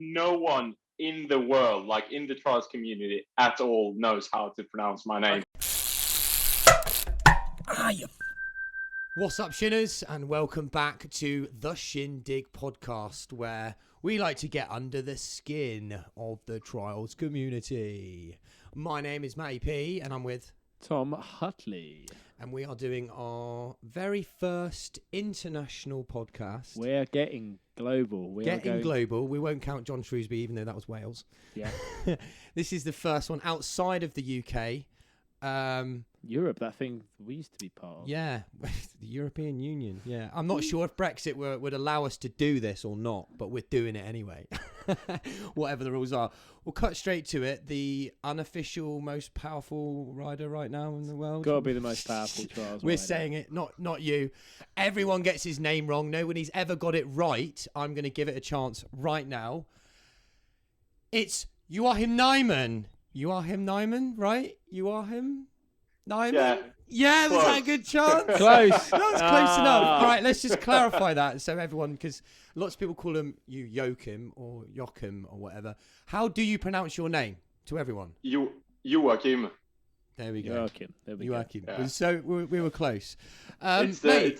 no one in the world, like in the trials community at all, knows how to pronounce my name. What's up, Shinners, and welcome back to the Shindig podcast, where we like to get under the skin of the trials community. My name is Matty P, and I'm with Tom Hutley. And we are doing our very first international podcast. We're getting global. Global. We won't count John Shrewsbury, even though that was Wales. Yeah. This is the first one outside of the UK. Europe, that thing we used to be part of. Yeah, the European Union. Yeah, I'm not sure if Brexit would allow us to do this or not, but we're doing it anyway. Whatever the rules are. We'll cut straight to it. The unofficial most powerful rider right now in the world. Got to be the most powerful trials We're rider. saying it, not you. Everyone gets his name wrong. Nobody's ever got it right. I'm going to give it a chance right now. It's NYMANN. NYMANN, right? NYMANN? Yeah, was that a good chance? Close. That was close enough. All right, let's just clarify that so everyone, because lots of people call him JOACIM or JOACIM or whatever. How do you pronounce your name to everyone? JOACIM. There we go. JOACIM. There we go. JOACIM. Yeah. So we were close. It's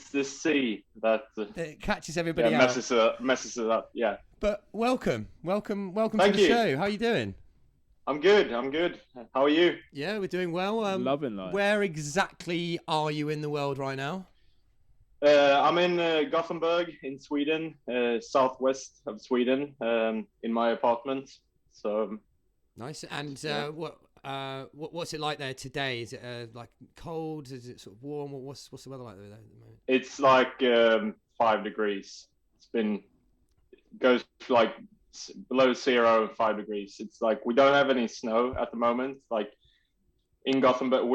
the C that it catches everybody out. messes it up. Yeah. But welcome to Thank the you. show. How are you doing? I'm good. How are you? Yeah, we're doing well. Loving life. Where exactly are you in the world right now? I'm in Gothenburg in Sweden, southwest of Sweden, in my apartment. So Nice. And Yeah. what's it like there today? Is it like cold? Is it sort of warm? What's the weather like there at the moment? it's like 5 degrees. It goes like below 0 and 5 degrees. It's like we don't have any snow at the moment. Like in Gothenburg,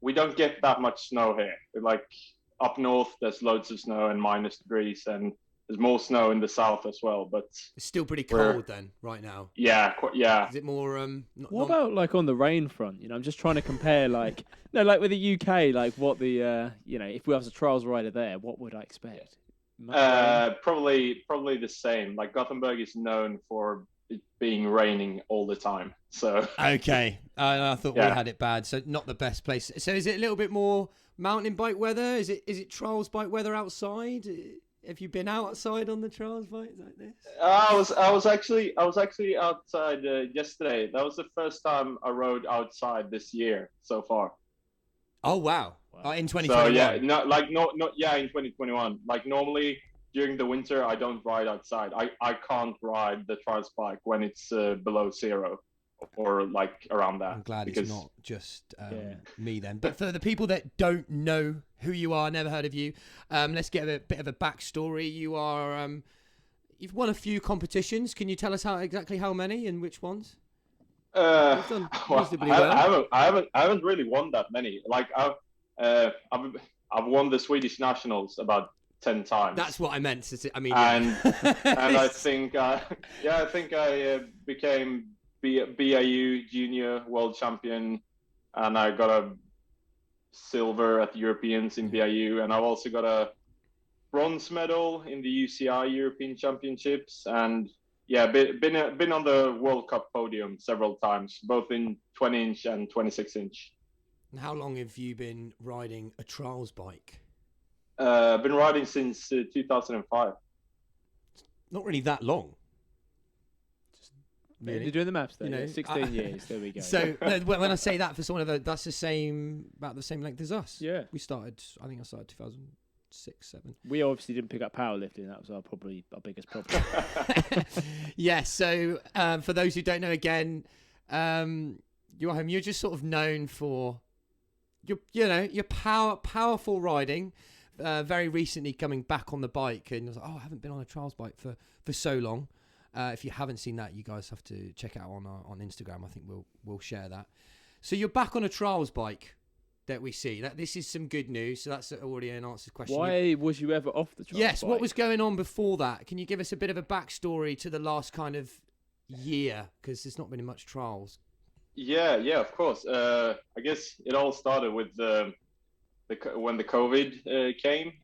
we don't get that much snow here. Like up north, there's loads of snow and minus degrees, and there's more snow in the south as well. But It's still pretty cold then, right now. yeah. Is it more What about like on the rain front? You know, I'm just trying to compare like like with the UK, like what the if we was a trials rider there, what would I expect? Probably the same. Like Gothenburg is known for it being raining all the time. So Okay. I thought we Yeah. had it bad, so not the best place. So is it a little bit more mountain bike weather? Is it trials bike weather outside? Have you been outside on the trials bike like this? I was actually outside yesterday. That was the first time I rode outside this year so far. Oh wow. Wow. In So 2021. yeah, in 2021. Like normally during the winter I don't ride outside. I can't ride the trials bike when it's below 0 or like around that. I'm glad because it's not just me then. But for the people that don't know who you are, never heard of you, let's get a bit of a backstory. You are you've won a few competitions. Can you tell us exactly how many and which ones? You've done reasonably well. I haven't really won that many. Like I've won the Swedish nationals about 10 times. That's what I meant. and yeah. and I think I became BAU junior world champion, and I got a silver at the Europeans in BAU, and I've also got a bronze medal in the UCI European Championships, and yeah, been on the World Cup podium several times, both in 20-inch and 26-inch. And how long have you been riding a trials bike? I've been riding since 2005. Not really that long. You're doing the maths there. You know, 16 years. There we go. So when I say that for someone that's about the same length as us. Yeah. I think I started 2006, 7. We obviously didn't pick up powerlifting. That was probably our biggest problem. Yeah. So for those who don't know, again, you're just sort of known for your powerful riding. Very recently coming back on the bike, and I was like, I haven't been on a trials bike for so long. If you haven't seen that, you guys have to check it out on Instagram. I think we'll share that. So you're back on a trials bike that we see. This is some good news. So that's already an answered question. Why was you ever off the trials Yes. bike? What was going on before that? Can you give us a bit of a backstory to the last kind of year? Because there's not been much trials. Yeah, of course. I guess it all started with when the COVID came.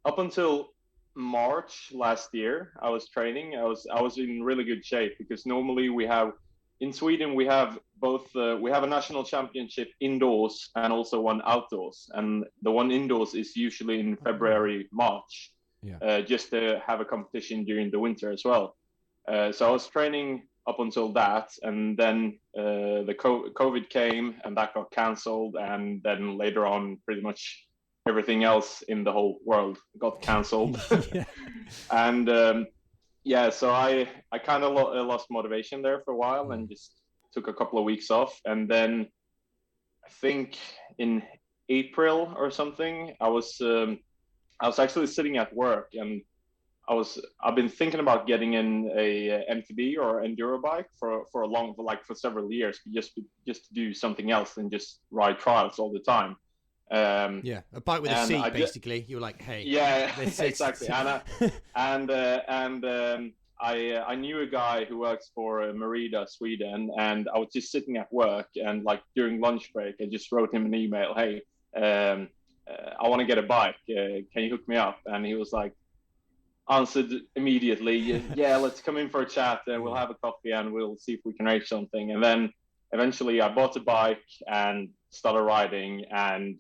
Up until March last year. I was training. I was in really good shape because normally in Sweden we have both we have a national championship indoors and also one outdoors, and the one indoors is usually in February, March, just to have a competition during the winter as well. So I was training up until that, and then the COVID came and that got cancelled, and then later on pretty much everything else in the whole world got cancelled. And so I kind of lost motivation there for a while and just took a couple of weeks off. And then I think in April or something, I was actually sitting at work, and I've been thinking about getting in a MTB or enduro bike for several years, just to do something else than just ride trials all the time. A bike with a seat, basically. You're like, hey, exactly. I knew a guy who works for Merida, Sweden, and I was just sitting at work, and like during lunch break, I just wrote him an email, hey, I want to get a bike. Can you hook me up? And he was like, answered immediately, yeah, let's come in for a chat and we'll have a coffee and we'll see if we can arrange something. And then eventually I bought a bike and started riding, and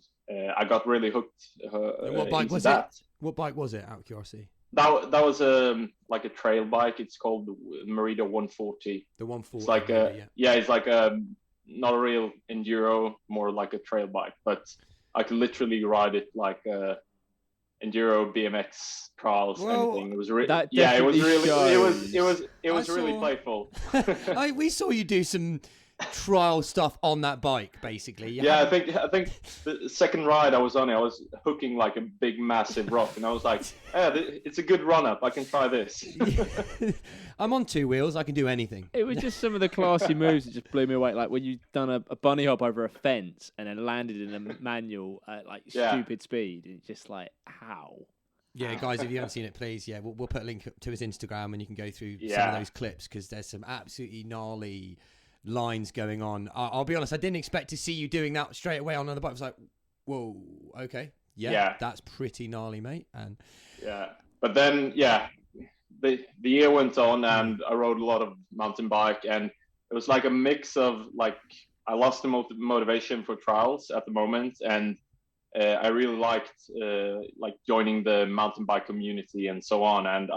I got really hooked. What bike was it? What bike was it, out of curiosity? That was like a trail bike. It's called the Merida 140. The 140. It's like it's like not a real enduro, more like a trail bike, but I could literally ride it like enduro, BMX, trials, anything. It was really really playful. We saw you do some trial stuff on that bike, basically. I think the second ride I was on it, I was hooking like a big massive rock, and I was like, it's a good run up, I can try this. I'm on two wheels, I can do anything. It was just some of the classy moves that just blew me away, like when you done a bunny hop over a fence and then landed in a manual at like stupid speed. It's just like, how? Yeah, guys, if you haven't seen it, please, we'll put a link to his Instagram and you can go through some of those clips, because there's some absolutely gnarly lines going on. I'll be honest, I didn't expect to see you doing that straight away on the bike. I was like, whoa, okay, that's pretty gnarly, mate. And but then the year went on, and I rode a lot of mountain bike, and it was like a mix of like, I lost the motivation for trials at the moment, and I really liked like joining the mountain bike community and so on. And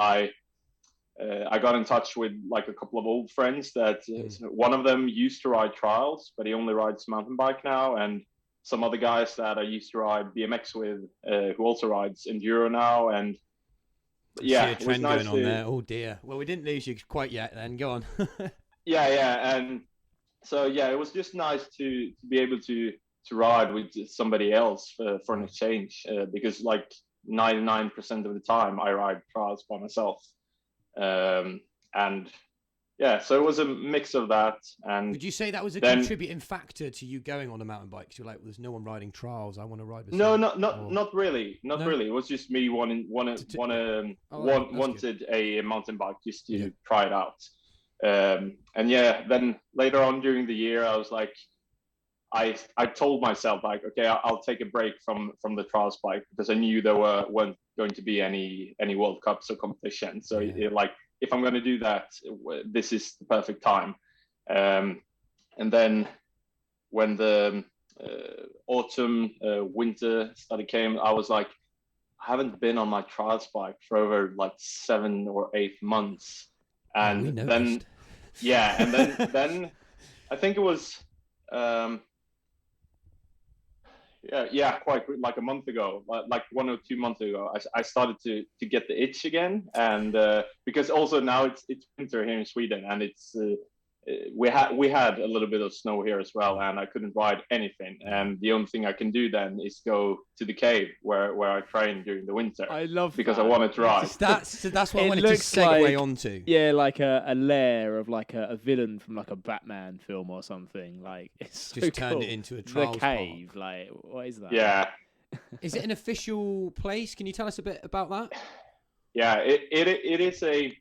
I got in touch with like a couple of old friends that one of them used to ride trials, but he only rides mountain bike now. And some other guys that I used to ride BMX with, who also rides enduro now. And see a trend going on there. Oh dear. Well, we didn't lose you quite yet then. Go on. And so it was just nice to be able to ride with somebody else for an exchange, because like 99% of the time I ride trials by myself. So it was a mix of that. And would you say that was a contributing factor to you going on a mountain bike? Because you're like, there's no one riding trials, I want to ride with not really. It was just me wanted a mountain bike just to try it out. Then later on during the year, I was like, I told myself like, okay, I'll take a break from the trials bike, because I knew there weren't going to be any World Cups or competition. So like, if I'm going to do that, this is the perfect time. And then when the autumn, winter came, I was like, I haven't been on my trials bike for over like 7 or 8 months. And then I think it was quite like a month ago, like 1 or 2 months ago, I started to get the itch again. And because also now it's winter here in Sweden, and it's we had a little bit of snow here as well, and I couldn't ride anything. And the only thing I can do then is go to the cave where I train during the winter. I love because that. I wanted to ride. That's what I wanted to segue onto. Yeah, like a lair of like a villain from like a Batman film or something. Like, it's so just cool. turned it into a trials The cave, park. like, what is that? Yeah. Is it an official place? Can you tell us a bit about that? Yeah, it is a.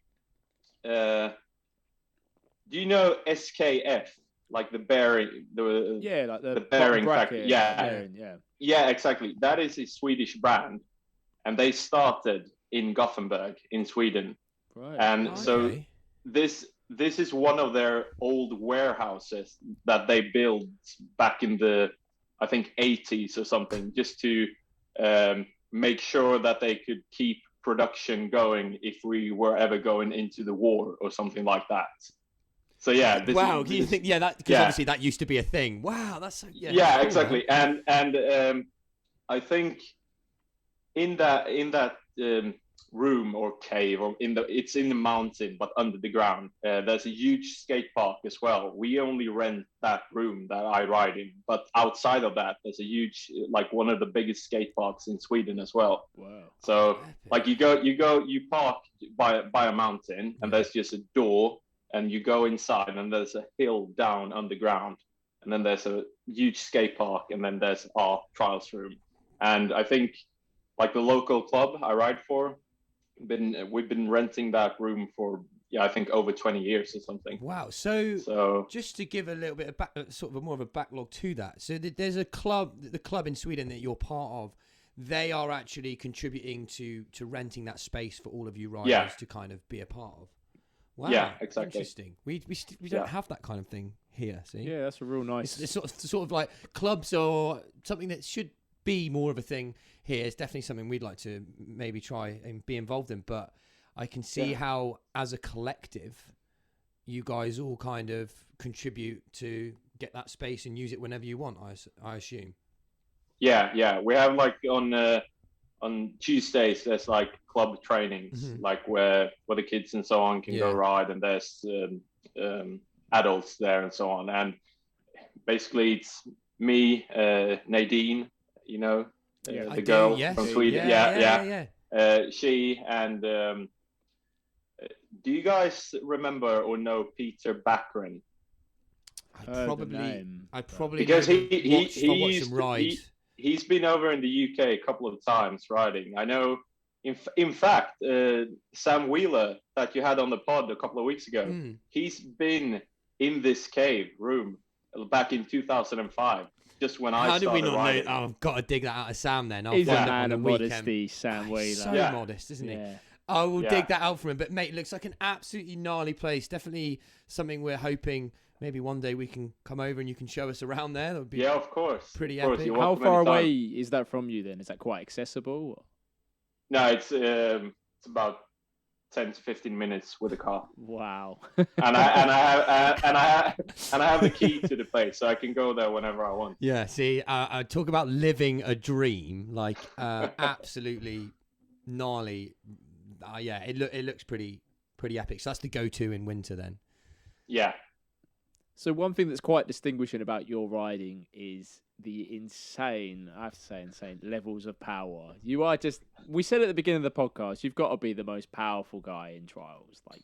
Do you know SKF, like the bearing, the bearing factory? Yeah, exactly. That is a Swedish brand, and they started in Gothenburg in Sweden. Right. And so this is one of their old warehouses that they built back in the, I think, 80s or something, just to make sure that they could keep production going if we were ever going into the war or something like that. So yeah. Wow. Can you think? Yeah, that because obviously that used to be a thing. Wow, that's so, yeah, cool, exactly. Man. And I think in that room or cave, or it's in the mountain but under the ground, there's a huge skate park as well. We only rent that room that I ride in, but outside of that there's a huge, like one of the biggest skate parks in Sweden as well. Wow. So like you park by a mountain, and there's just a door, and you go inside, and there's a hill down underground, and then there's a huge skate park, and then there's our trials room. And I think, like, the local club I ride for, we've been renting that room for, I think over 20 years or something. Wow. So just to give a little bit of sort of more of a backlog to that. So there's a club, the club in Sweden that you're part of. They are actually contributing to renting that space for all of you riders to kind of be a part of. Wow. Yeah, exactly. Interesting. We don't have that kind of thing here. See. Yeah, that's a real nice. It's sort of like clubs or something that should be more of a thing here. It's definitely something we'd like to maybe try and be involved in. But I can see how, as a collective, you guys all kind of contribute to get that space and use it whenever you want. I assume. Yeah. We have, like, on Tuesdays there's like club trainings, like where the kids and so on can go ride, and there's adults there and so on. And basically it's me, Nadine, you know, the girl from Sweden. She and do you guys remember or know Peter Backren? I probably because he's been over in the UK a couple of times riding. I know. In fact, Sam Wheeler that you had on the pod a couple of weeks ago, he's been in this cave room back in 2005. Just when I started riding. How do we not know? Oh, I've got to dig that out of Sam then. He's a man of modesty, Sam Wheeler. He's so modest, isn't he? I will dig that out from him. But mate, it looks like an absolutely gnarly place. Definitely something we're hoping maybe one day we can come over and you can show us around there. That would be of course. Pretty epic. How far away is that from you then? Is that quite accessible? Or? No, it's about 10 to 15 minutes with a car. Wow. and I have the key to the place, so I can go there whenever I want. Yeah. See, I talk about living a dream, like absolutely gnarly. It looks pretty epic. So that's the go-to in winter then. Yeah. So one thing that's quite distinguishing about your riding is the insane levels of power. You are we said at the beginning of the podcast, you've got to be the most powerful guy in trials. Like,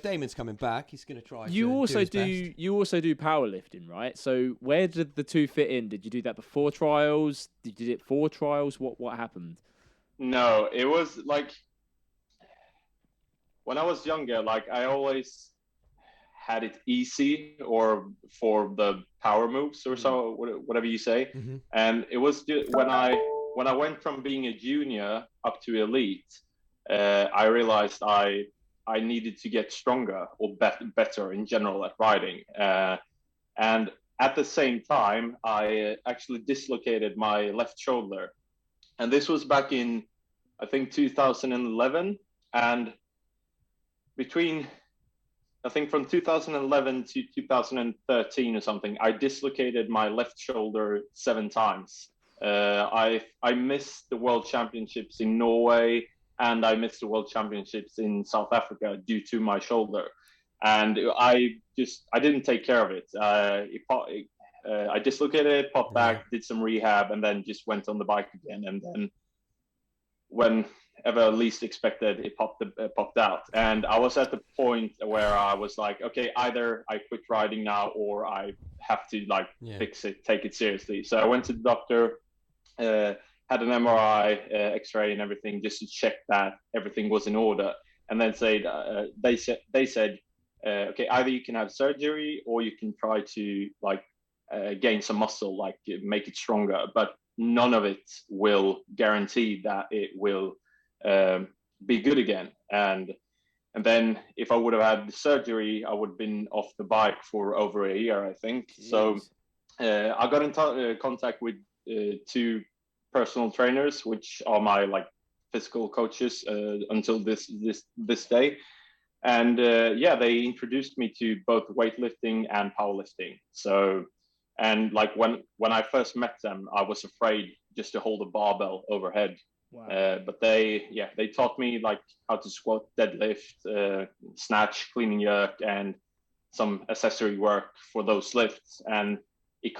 Damon's coming back. He's going to try. You also do powerlifting, right? So where did the two fit in? Did you do that before trials? Did you do it for trials? What happened? No, it was like when I was younger, like I always had it easy, or for the power moves or so, whatever you say. And it was just when I went from being a junior up to elite, I realized I needed to get stronger or better in general at riding. And at the same time, I actually dislocated my left shoulder. And this was back in, I think, 2011. And from 2011 to 2013 or something, I dislocated my left shoulder 7 times. I missed the World Championships in Norway, and I missed the World Championships in South Africa due to my shoulder. And I didn't take care of it. I dislocated it, popped back, did some rehab, and then just went on the bike again. And then whenever least expected, it popped out. And I was at the point where I was like, okay, either I quit riding now, or I have to fix it, take it seriously. So I went to the doctor, had an MRI, X-ray and everything, just to check that everything was in order. And then they said, okay, either you can have surgery or you can try to gain some muscle, make it stronger. But none of it will guarantee that it will be good again. And then if I would have had the surgery, I would have been off the bike for over a year, I think. Jeez. So I got in contact with 2 personal trainers, which are my like physical coaches until this day. And they introduced me to both weightlifting and powerlifting. So, and like when I first met them, I was afraid just to hold a barbell overhead. Wow. But they taught me like how to squat, deadlift, snatch, clean and jerk, and some accessory work for those lifts. And it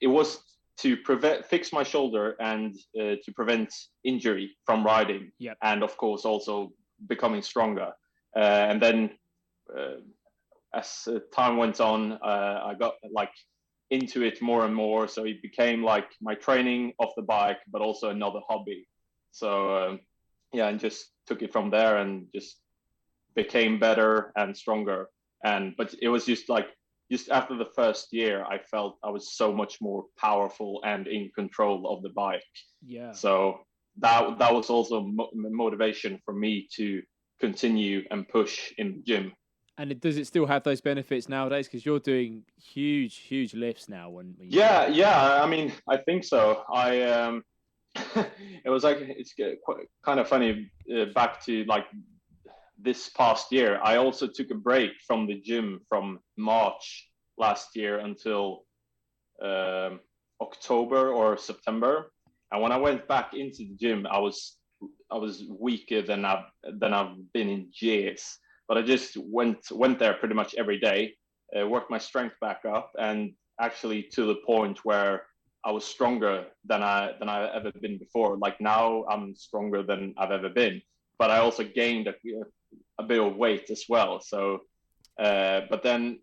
was to fix my shoulder and to prevent injury from riding. Yep. And of course also becoming stronger. And then as time went on, I got like into it more and more. So it became like my training off the bike, but also another hobby. So and just took it from there and just became better and stronger. But it was just after the first year, I felt I was so much more powerful and in control of the bike. Yeah. So that was also motivation for me to continue and push in the gym. And does it still have those benefits nowadays? Because you're doing huge lifts now. When yeah, I mean, I think so. It was like, it's kind of funny. Back to like this past year, I also took a break from the gym from March last year until October or September. And when I went back into the gym, I was weaker than I've been in years. But I just went there pretty much every day, worked my strength back up, and actually to the point where I was stronger than I've ever been before. Like now, I'm stronger than I've ever been. But I also gained a bit of weight as well. So, but then,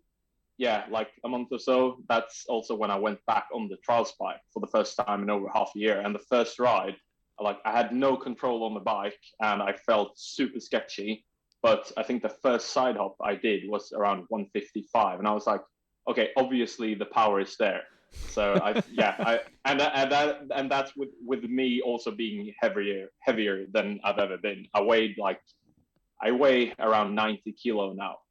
like a month or so, that's also when I went back on the trials bike for the first time in over half a year. And the first ride, I had no control on the bike and I felt super sketchy. But I think the first side hop I did was around 155. And I was like, okay, obviously the power is there. So and that's with me also being heavier than I've ever been. I weigh around 90 kilo now.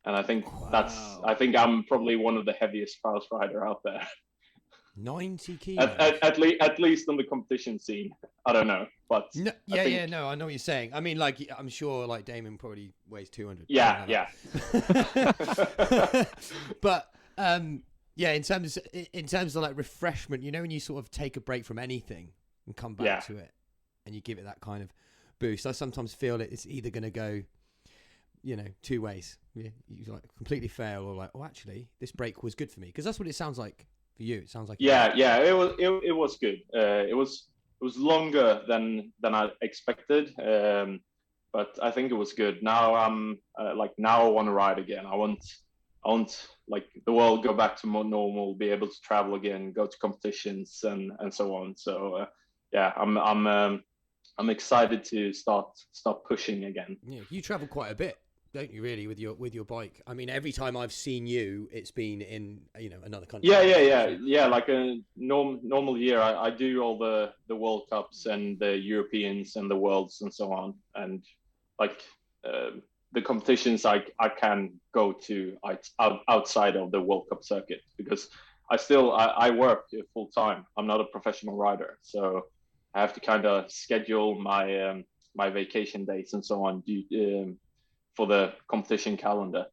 And I think I think I'm probably one of the heaviest trials rider out there. 90 kilos? At least on the competition scene. I don't know, but no, I know what you're saying. I mean, like, I'm sure like Damon probably weighs 200. Yeah. But in terms of like refreshment, you know, when you sort of take a break from anything and come back to it, and you give it that kind of boost. I sometimes feel it's either going to go, you know, 2 ways. You like completely fail, or like, oh, actually, this break was good for me, because that's what it sounds like for you. It sounds like it was good. It was longer than I expected, but I think it was good. Now I'm now I want to ride again. I want like the world go back to more normal, be able to travel again, go to competitions and so on. So I'm excited to start pushing again. Yeah, you travel quite a bit, don't you, really, with your bike? I mean, every time I've seen you, it's been in, you know, another country. Yeah. Like a normal year, I do all the World Cups and the Europeans and the Worlds and so on, and like the competitions I can go to outside of the World Cup circuit, because I work full time. I'm not a professional rider, so I have to kind of schedule my my vacation dates and so on for the competition calendar.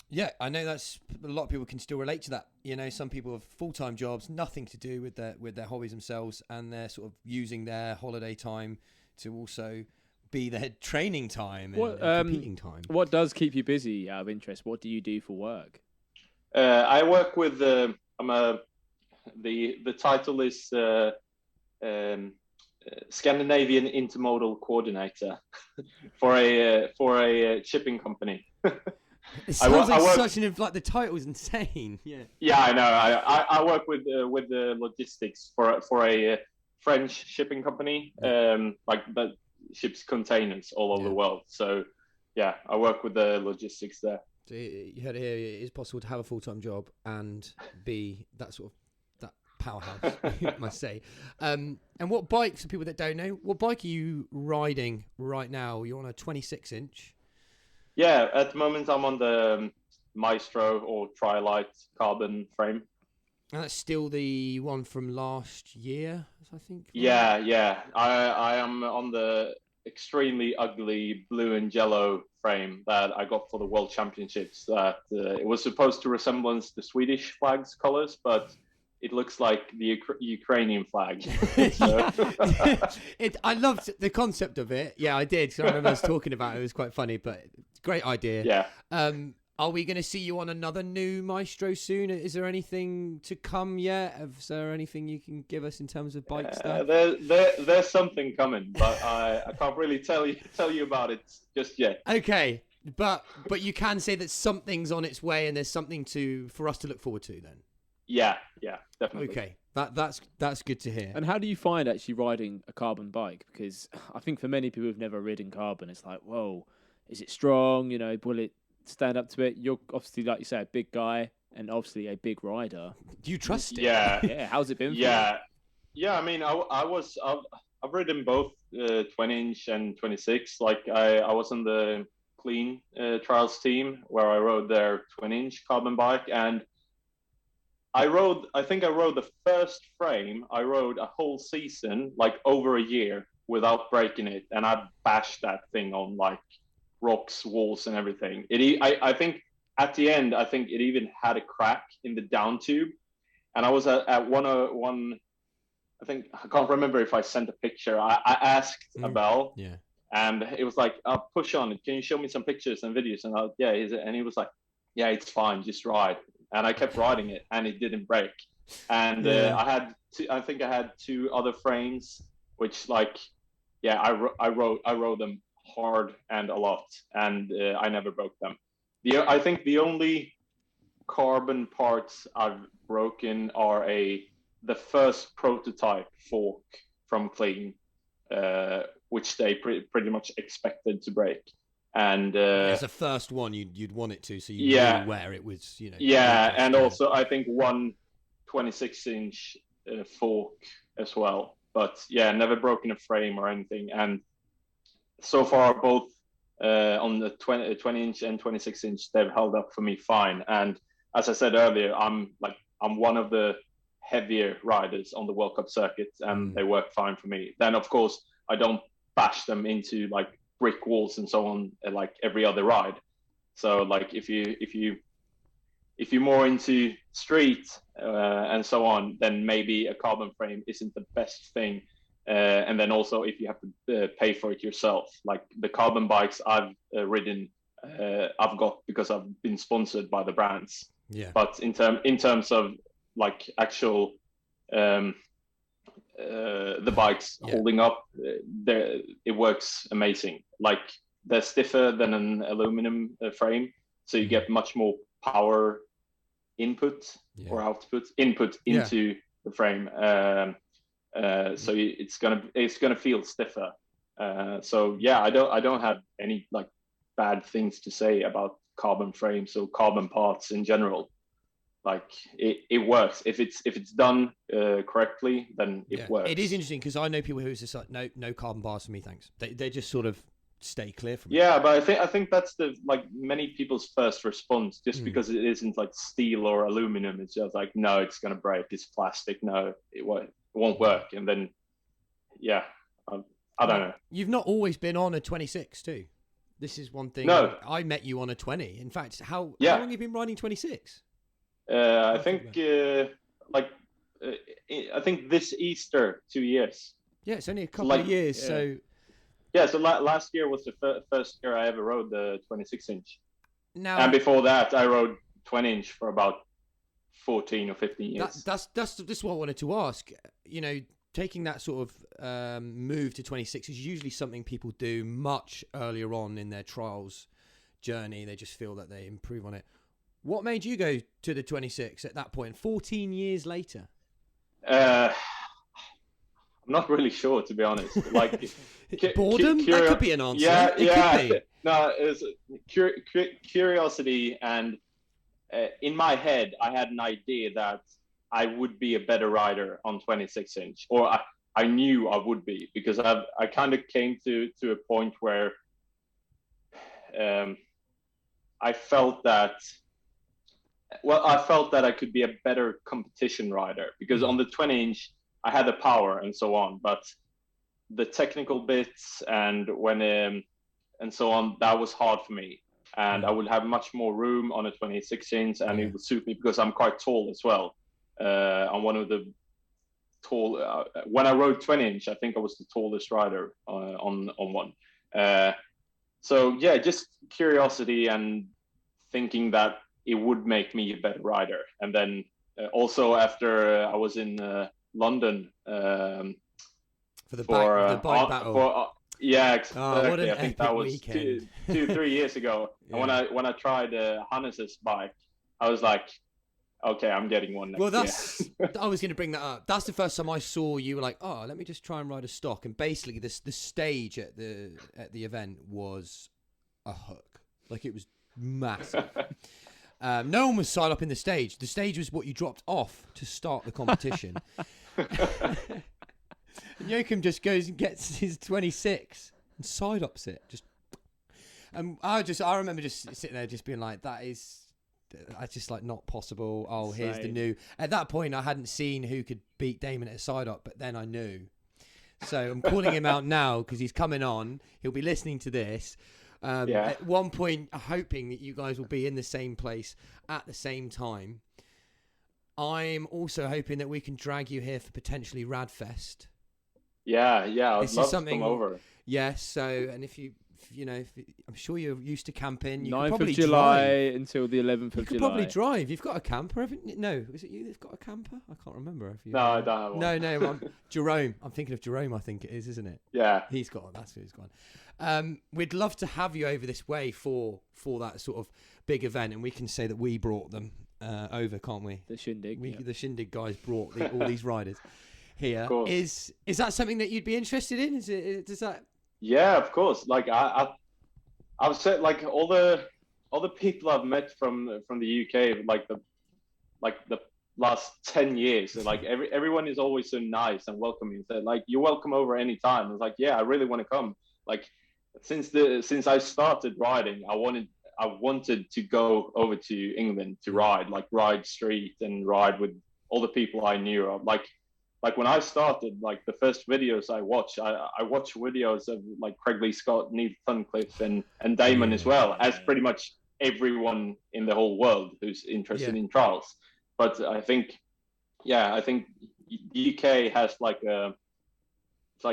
Yeah, I know that's a lot of people can still relate to that. You know, some people have full-time jobs, nothing to do with their hobbies themselves, and they're sort of using their holiday time to also be their training time and competing time. What does keep you busy, out of interest? What do you do for work? I work with the title is Scandinavian Intermodal Coordinator for a shipping company. It sounds like the title is insane. Yeah, I know. I work with the logistics for a French shipping company, like that ships containers all over the world. So yeah, I work with the logistics there. So you heard it here. It is possible to have a full-time job and be that sort of powerhouse, I must say. And what bike, for people that don't know, what bike are you riding right now? You're on a 26-inch. Yeah, at the moment I'm on the Maestro or Tri-Light carbon frame. And that's still the one from last year, I think. Right? Yeah. I am on the extremely ugly blue and yellow frame that I got for the World Championships. That it was supposed to resemble the Swedish flag's colors, but it looks like the Ukrainian flag. I loved the concept of it. Yeah, I did. So I remember us talking about it. It was quite funny, but great idea. Yeah. Are we going to see you on another new Maestro soon? Is there anything to come yet? Is there anything you can give us in terms of bike stuff? There's something coming, but I can't really tell you about it just yet. Okay, but you can say that something's on its way, and there's something for us to look forward to then. Yeah, definitely. Okay, that's good to hear. And how do you find actually riding a carbon bike? Because I think for many people who've never ridden carbon, it's like, whoa, is it strong? Will it stand up to it? You're obviously, like you say, a big guy and obviously a big rider. Do you trust it? Yeah. How's it been for you? I mean, I've ridden both 20-inch and 26. Like I was on the Clean Trials team where I rode their 20-inch carbon bike, and I think I rode the first frame. I rode a whole season, like over a year, without breaking it, and I bashed that thing on like rocks, walls, and everything. I think at the end, I think it even had a crack in the down tube, and I was at 101. I think I can't remember if I sent a picture. I asked Abel, and it was like, "I'll push on it. Can you show me some pictures and videos?" And and he was like, "Yeah, it's fine, just ride." And I kept riding it, and it didn't break. And I think I had two other frames, which I rode them hard and a lot, and I never broke them. I think the only carbon parts I've broken are the first prototype fork from Clean, which they pretty much expected to break. And it's the first one you'd want it to, so you knew where it was, and also I think one 26-inch fork as well. But never broken a frame or anything. And so far, both on the 20-inch and 26-inch, they've held up for me fine. And as I said earlier, I'm one of the heavier riders on the World Cup circuit, and they work fine for me. Then, of course, I don't bash them into like brick walls and so on, like every other ride. So, like if you're more into street and so on, then maybe a carbon frame isn't the best thing. And then also if you have to pay for it yourself, like the carbon bikes I've ridden, I've got because I've been sponsored by the brands. Yeah. But in terms of like actual the bikes holding up, it works amazing. Like they're stiffer than an aluminum frame, so you get much more power input or output into the frame. So it's gonna feel stiffer. So I don't have any like bad things to say about carbon frames or carbon parts in general. Like it works if it's done correctly, then it works. It is interesting because I know people who's just like no carbon bars for me, thanks. They just sort of stay clear from it. Yeah, but I think that's the like many people's first response, just because it isn't like steel or aluminum. It's just like, no, it's gonna break. It's plastic. No, it won't work. And then I don't know. You've not always been on a 26 too. This is one thing. No, I met you on a 20. In fact, how long have you been riding 26? I think I think this Easter 2 years. Yeah, it's only a couple of years. So so last year was the first year I ever rode the 26-inch. Now, and before that, I rode 20-inch for about 14 or 15 years. That's what I wanted to ask. You know, taking that sort of move to 26 is usually something people do much earlier on in their trials journey. They just feel that they improve on it. What made you go to the 26 at that point, 14 years later? I'm not really sure, to be honest. Like boredom? That could be an answer. Yeah. Could be. No, it was curiosity, and in my head, I had an idea that I would be a better rider on 26 inch, or I knew I would be, because I kind of came to a point where I felt that I could be a better competition rider, because on the 20 inch I had the power and so on, but the technical bits and and so on, that was hard for me. And I would have much more room on a 26 inch, and it would suit me because I'm quite tall as well. I'm one of the tall. When I rode 20 inch, I think I was the tallest rider on one. So yeah, just curiosity and thinking that it would make me a better rider. And then also after I was in London for the bike battle. Yeah, exactly. Oh, what an I think that was weekend. 2-3 years ago. Yeah. And when I tried Hannes's bike, I was like, okay, I'm getting one next year. I was going to bring that up. That's the first time I saw you were like, oh, let me just try and ride a stock. And basically, the stage at the event was a hook. Like, it was massive. No one was signed up in the stage. The stage was what you dropped off to start the competition. And JOACIM just goes and gets his 26 and side ups it. I remember just sitting there just being like, that's just like not possible. Oh, here's the new. At that point, I hadn't seen who could beat Damon at a side up, but then I knew. So I'm calling him out now because he's coming on. He'll be listening to this. At one point, hoping that you guys will be in the same place at the same time. I'm also hoping that we can drag you here for potentially Radfest. Yeah, I'd love to come over. Yes, so, and if I'm sure you're used to camping. You 9th of July until the 11th of July. You could probably drive. You've got a camper, haven't you? No, is it you that's got a camper? I can't remember. If you no, I don't have one. No, Jerome. I'm thinking of Jerome, I think it is, isn't it? Yeah. He's got one. That's who he's got. We'd love to have you over this way for that sort of big event, and we can say that we brought them over, can't we? The Shindig. The Shindig guys brought all these riders here. Is that something that you'd be interested in? Does that? Yeah, of course. Like I've said, like all the people I've met from the UK, like the last 10 years, like everyone is always so nice and welcoming. So like, you're welcome over anytime. It's like, yeah, I really want to come. Like since I started riding, I wanted to go over to England to ride street and ride with all the people I knew of. Like when I started, like the first videos I watched videos of like Craig Lee Scott, Neil Tunnicliffe, and Damon as well, as pretty much everyone in the whole world who's interested in trials. But I think UK has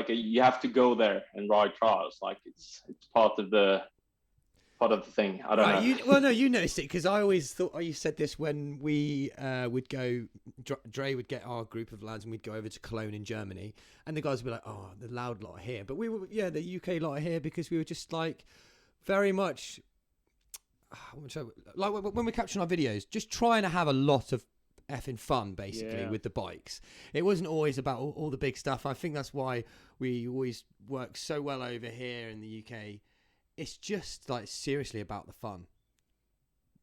you have to go there and ride trials. Like it's part of the thing. I don't know. You noticed it because I always thought you said this when we would go. Dre would get our group of lads and we'd go over to Cologne in Germany, and the guys would be like, "Oh, the loud lot are here," but we were the UK lot are here because we were just like very much like when we're capturing our videos, just trying to have a lot of effing fun basically with the bikes. It wasn't always about all the big stuff. I think that's why we always work so well over here in the UK. It's just like seriously about the fun.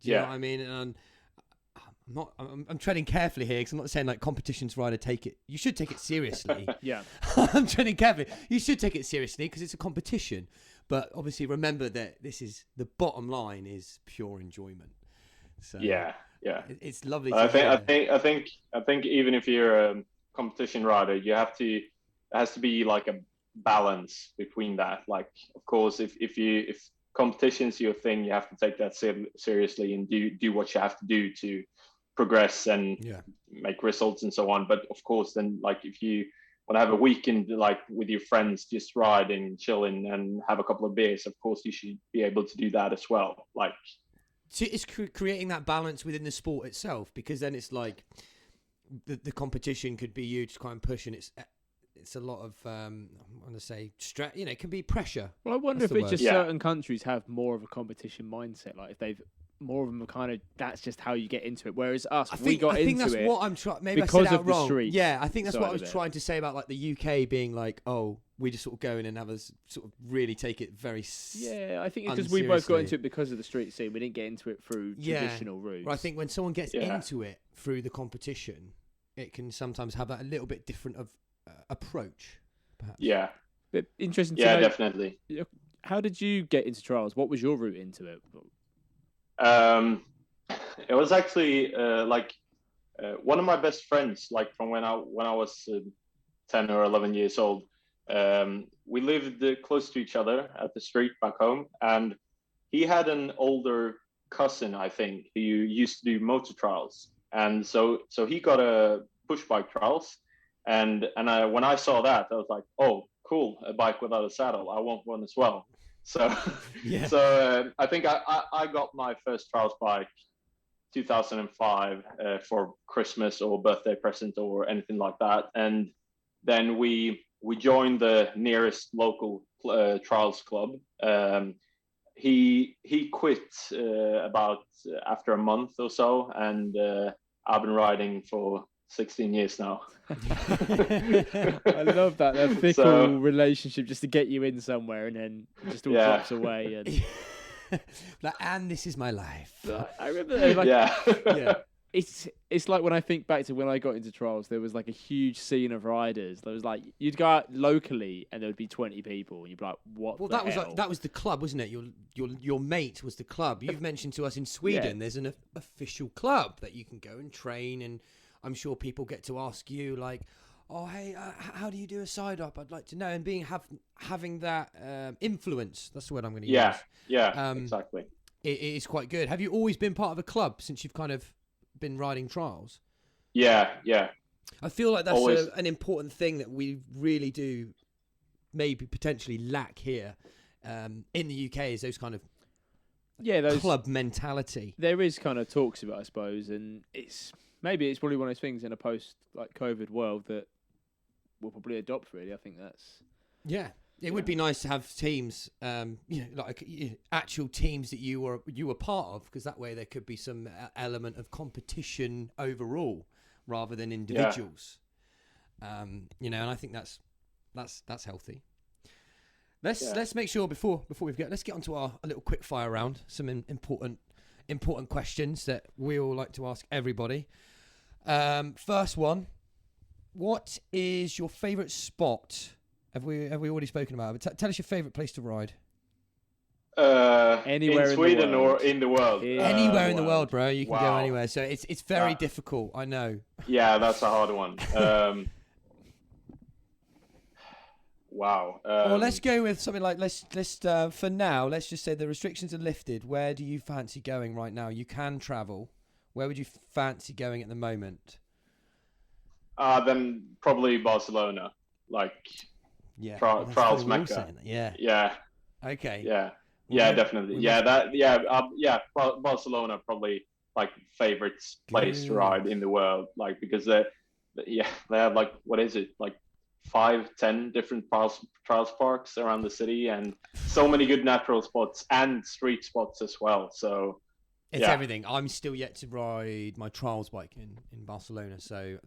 Do you know what I mean? And I'm treading carefully here because I'm not saying like competitions rider you should take it seriously. Yeah. I'm treading carefully. You should take it seriously because it's a competition. But obviously remember that the bottom line is pure enjoyment. So it's lovely. I think even if you're a competition rider, it has to be like a balance between that. Like, of course, if competition's your thing, you have to take that seriously and do what you have to do to progress and make results and so on. But of course, then like if you want to have a weekend like with your friends, just riding, chilling, and have a couple of beers, of course you should be able to do that as well. Like, so it's creating that balance within the sport itself, because then it's like the competition could be you just kind of pushing it's a lot of I'm going to say stress. It can be pressure. Well, I wonder if it's just certain countries have more of a competition mindset. Like if they've more of them are kind of, that's just how you get into it. Whereas us, I think that's what I'm trying. Maybe because I said that wrong. Yeah, I think that's what I was trying to say about like the UK being like, oh, we just sort of go in and have us sort of really take it very. Yeah, I think it's because we both got into it because of the street scene. We didn't get into it through traditional routes. Well, I think when someone gets into it through the competition, it can sometimes have that a little bit different of approach, perhaps. Yeah. But interesting to Yeah, know, definitely. how did you get into trials? What was your route into it? It was actually one of my best friends, like from when I was 10 or 11 years old. We lived close to each other at the street back home, and he had an older cousin, I think, who used to do motor trials, and so he got a push bike trials, and when I saw that, I was like, oh, cool, a bike without a saddle, I want one as well. So Yeah. so I think I got my first trials bike 2005 for Christmas or birthday present or anything like that, and then we joined the nearest local trials club. He quit about after a month or so, and I've been riding for 16 years now. I love that. A fickle relationship just to get you in somewhere, and then it just all drops away. And and this is my life. I remember, like, yeah. It's like when I think back to when I got into trials, there was like a huge scene of riders. There was like, you'd go out locally and there would be 20 people, and you'd be like, "What?" Well, the that hell? was the club, wasn't it? Your mate was the club. You've mentioned to us in Sweden, there's an official club that you can go and train, and I'm sure people get to ask you like, "Oh, hey, how do you do a side up? I'd like to know." And having that influence, that's the word I'm going to use. Yeah, exactly. It is quite good. Have you always been part of a club since you've kind of been riding trials? Yeah. I feel like that's an important thing that we really do maybe potentially lack here in the UK, is those kind of those club mentality. There is kind of talks about it, I suppose, and it's probably one of those things in a post like COVID world that we'll probably adopt. Really, I think that's It would be nice to have teams, actual teams that you were part of, because that way there could be some element of competition overall rather than individuals. And I think that's healthy. Let's make sure before let's get onto a little quick fire round. Some important questions that we all like to ask everybody. First one: what is your favourite spot? Have we already spoken about it? Tell us your favourite place to ride. Anywhere in Sweden or in the world. Anywhere in the world, bro. You can go anywhere. So it's very difficult. I know. Yeah, that's a hard one. Wow. Well, let's go with something like let's for now. Let's just say the restrictions are lifted. Where do you fancy going right now? You can travel. Where would you fancy going at the moment? Then probably Barcelona. Trials Mecca. Yeah. Okay. Yeah, definitely. Barcelona probably favorite place to ride in the world, because they have what is it, 5-10 different trials parks around the city, and so many good natural spots and street spots as well. So it's everything. I'm still yet to ride my trials bike in Barcelona, so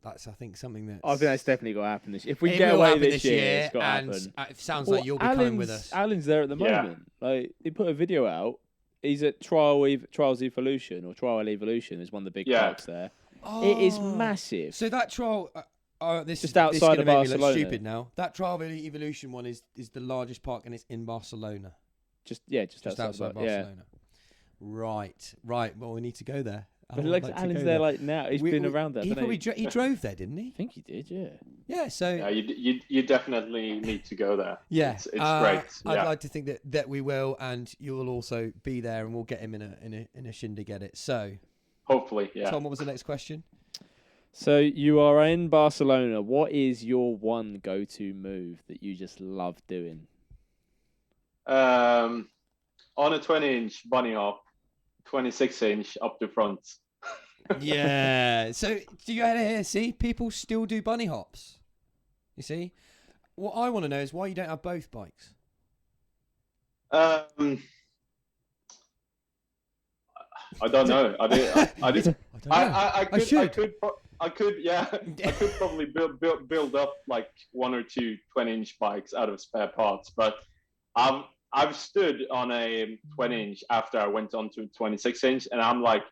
that's, I think, something that... I think that's definitely got to happen this year. If we get away this year, it's got to happen. It sounds like you'll be coming with us. Alan's there at the moment. He put a video out. He's at Trials Evolution, or Trial Evolution is one of the big parks there. Oh. It is massive. So that trial... just outside of Barcelona. Make me look stupid now. That Trial Evolution one is the largest park, and it's in Barcelona. Just outside Barcelona. Yeah. Right. Well, we need to go there. But Alan's there now. He's been around there. He drove there, didn't he? I think he did. Yeah. Yeah. So you definitely need to go there. Yeah, it's great. I'd like to think that we will, and you will also be there, and we'll get him in a shin to get it. So hopefully, yeah. Tom, what was the next question? So you are in Barcelona. What is your one go-to move that you just love doing? On a 20-inch bunny hop, 26-inch up the front. Yeah. So do you here see people still do bunny hops? You see, what I want to know is why you don't have both bikes. I don't know. I could probably build up 1 or 2 20-inch bikes out of spare parts, but I've stood on a 20-inch after I went on to a 26-inch, and I'm like,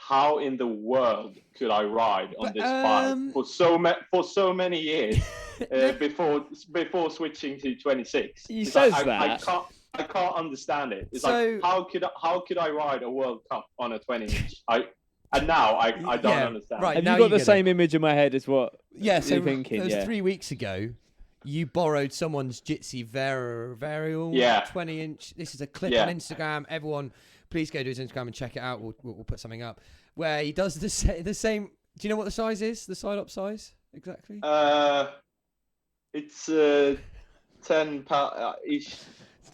how in the world could I ride on this bike for so many years before switching to 26? He says that. I can't understand it. It's like how could I ride a World Cup on a 20-inch? And now I don't understand. Right, have now you got the same image in my head as what? Yeah, so you're thinking. It was 3 weeks ago. You borrowed someone's Jitsi Varial 20-inch. This is a clip on Instagram. Everyone, please go to his Instagram and check it out. We'll put something up where he does the same. Do you know what the size is? The side up size exactly? It's 10 each.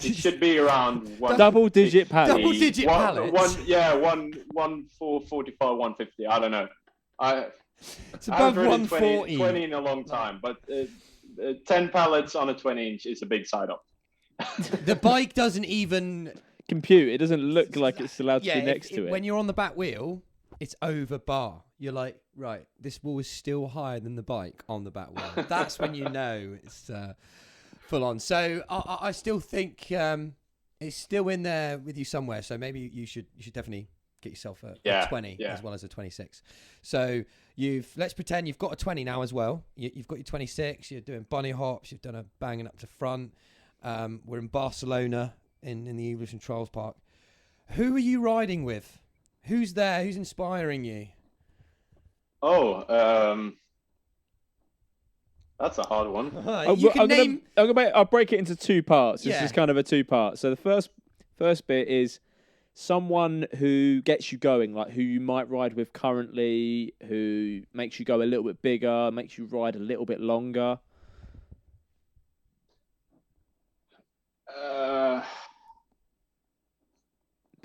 It should be around one double-digit pallets. Double-digit pallets. 145, 150. I don't know. It's above 140. 20 in a long time, but 10 pallets on a 20-inch is a big side up. The bike doesn't even compute. It doesn't look like it's allowed to be next to it. When you're on the back wheel, it's over bar. You're like, right, this wall is still higher than the bike on the back wheel. That's when you know it's full on. So I still think it's still in there with you somewhere. So maybe you should definitely get yourself a 20 as well as a 26. So let's pretend you've got a 20 now as well. You've got your 26. You're doing bunny hops. You've done a banging up to front. We're in Barcelona in the Evolution Trials Park. Who are you riding with? Who's there? Who's inspiring you? That's a hard one. I'll break it into two parts. This is kind of a two-part. So the first bit is someone who gets you going, like who you might ride with currently, who makes you go a little bit bigger, makes you ride a little bit longer.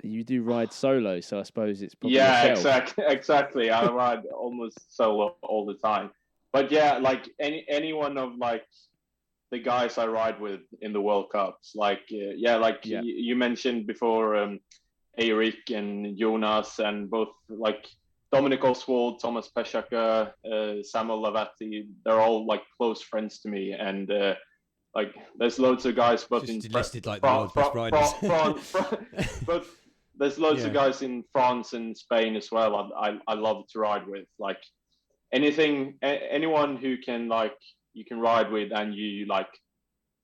You do ride solo, so I suppose it's probably yourself. exactly. I ride almost solo all the time. But like anyone of like the guys I ride with in the World Cups, you mentioned before, Eirik and Jonas, and both like Dominic Oswald, Thomas Peschaker, Samuel Lavatti, they're all like close friends to me, and like there's loads of guys, but listed like the world's best riders. But there's loads of guys in France and Spain as well. I love to ride with, like anyone who can you can ride with, and you like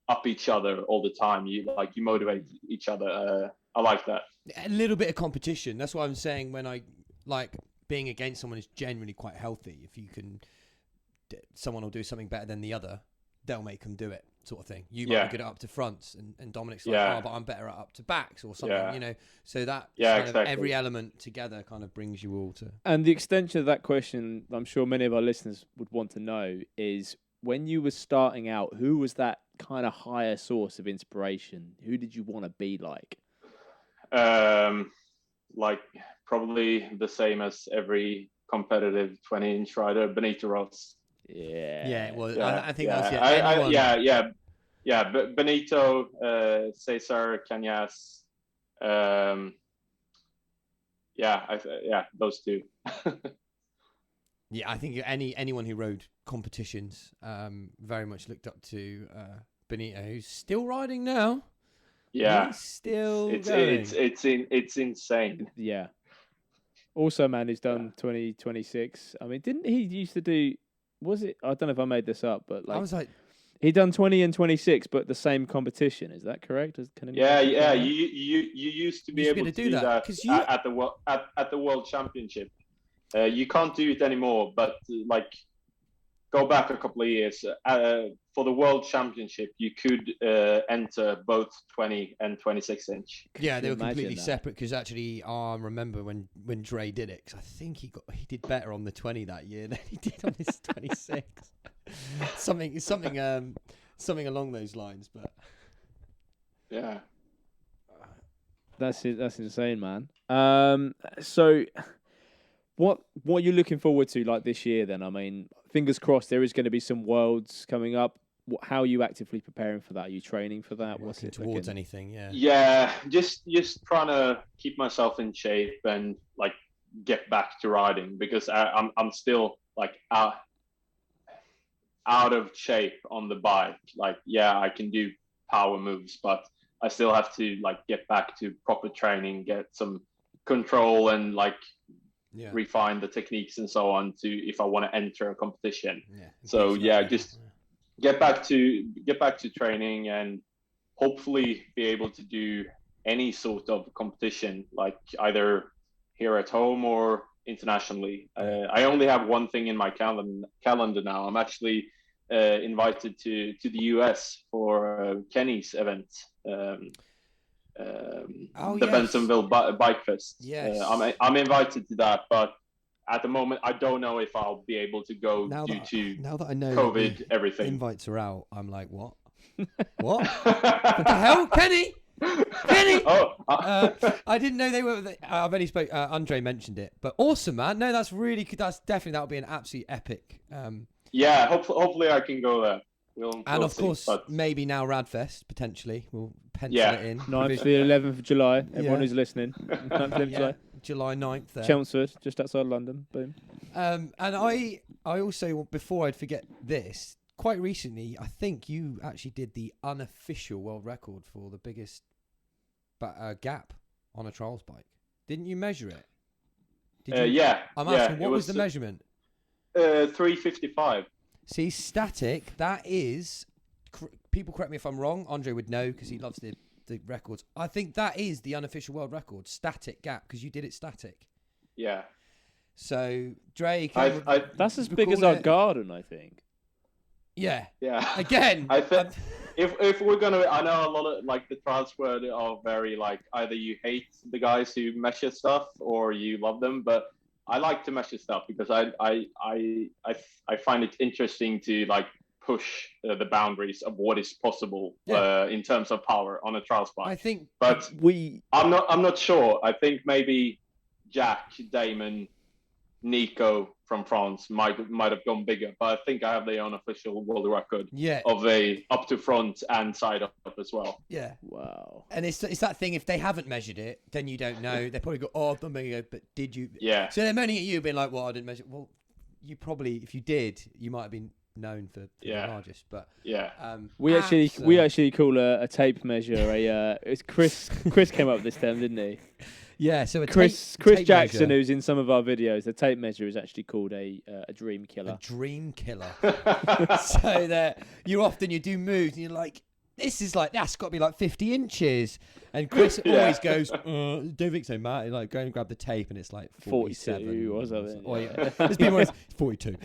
up each other all the time. You motivate each other. I like that. A little bit of competition. That's what I'm saying. When I like being against someone is generally quite healthy. If you can, someone will do something better than the other, they'll make them do it, sort of thing. You might be good at up to fronts, and Dominic's like, but I'm better at up to backs or something, you know. So that kind of every element together kind of brings you all to. And the extension of that question, I'm sure many of our listeners would want to know, is when you were starting out, who was that kind of higher source of inspiration? Who did you want to be like? Like probably the same as every competitive 20-inch rider, Benito Ross. Well, I think that's Benito, Cesar Cañas, those two. I think anyone who rode competitions very much looked up to Benito, who's still riding now. He's still going. It's insane. Yeah. Also, man, who's done 2026. I mean, didn't he used to do? Was it? I don't know if I made this up, but I was like, he done 20 and 26, but the same competition. Is that correct? You used to be able to do that at the World Championship. You can't do it anymore, but like go back a couple of years. For the World Championship, you could enter both 20 and 26-inch. Yeah, they were completely separate, because actually, I remember when Dre did it, because I think he did better on the 20 that year than he did on his 26. something along those lines, but yeah, that's it. That's insane, man. So what are you looking forward to like this year then? I mean, fingers crossed there is going to be some worlds coming up. How are you actively preparing for that? Are you training for that? What's it towards anything? Yeah, just trying to keep myself in shape and like get back to riding, because I'm still like out of shape on the bike. Like, I can do power moves, but I still have to like get back to proper training, get some control, and like refine the techniques and so on if I want to enter a competition. Yeah. So just get back to training and hopefully be able to do any sort of competition, like either here at home or internationally. I only have one thing in my calendar now. I'm actually invited to the US for Kenny's event. The Bentonville Bike Fest. Yes. I'm invited to that, but at the moment I don't know if I'll be able to go now due to now that I know COVID, everything. Invites are out. I'm like, what? What? What the hell, Kenny? Kenny! I didn't know they were. I've only spoke. Andre mentioned it, but awesome, man. No, that's really. That's definitely that would be an absolute epic. Yeah, hopefully I can go there. We'll of see, course, but... maybe now Radfest potentially. We'll pencil it in. 9th to the 11th of July. Everyone who's listening. 9th of July. July 9th. There. Chelmsford, just outside London. Boom. And I also, before I'd forget this, quite recently, I think you actually did the unofficial world record for the biggest gap on a trials bike. Didn't you measure it? Did you? Yeah. I'm asking, what was the measurement? 355. See, static, that is... People correct me if I'm wrong. Andre would know because he loves the records. I think that is the unofficial world record, static gap, because you did it static. Yeah. So, Drake... that's as big as our garden, I think. Yeah. Yeah. Again. I think if we're gonna, I know a lot of like the trials world are very like either you hate the guys who measure stuff or you love them, but I like to measure stuff because I find it interesting to like push the boundaries of what is possible in terms of power on a trials bike. I think, but I'm not sure. I think maybe Jack, Damon, Nico from France might have gone bigger, but I think I have the unofficial world record of a up to front and side up as well. Yeah. Wow. And it's that thing, if they haven't measured it, then you don't know. They probably go, oh, I'm going to go, but did you? Yeah. So they're moaning at you, being like, well, I didn't measure. Well, you probably, if you did, you might have been known for the largest. But we actually call a tape measure it's Chris came up with this term, didn't he? Yeah, so Chris tape Jackson, measure. who's in some of our videos, the tape measure is actually called a dream killer. A dream killer. So that you do moves and you're like, that's got to be like 50 inches. And Chris always goes, don't think so, Matt. Like, go and grab the tape and it's like 47 42 or something. Oh, yeah. Let's be honest, 42.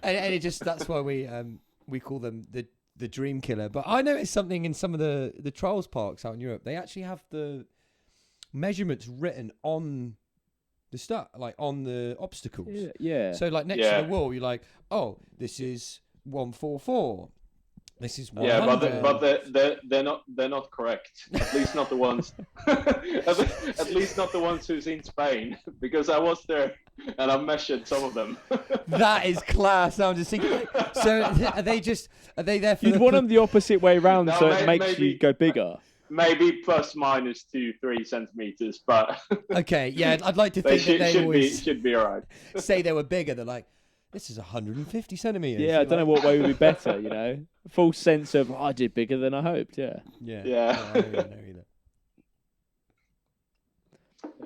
and it just, that's why we call them the dream killer. But I noticed something in some of the trials parks out in Europe. They actually have the measurements written on the stuff, like on the obstacles. Yeah. So like next to the wall, you're like, oh, this is 144. This is 100. Yeah, but they're not correct. At least not the ones. at least not the ones who's in Spain, because I was there and I measured some of them. That is class. I'm just thinking. So are they there for? You'd want them the opposite way round, so it makes you go bigger. Maybe plus minus 2-3 centimeters, but okay, yeah, I'd like to think they always should be all right. Say they were bigger. They're like, this is 150 centimeters. Yeah, I don't know what way would be better. You know, full sense of I did bigger than I hoped. Yeah. Yeah. Yeah. No, I don't know either.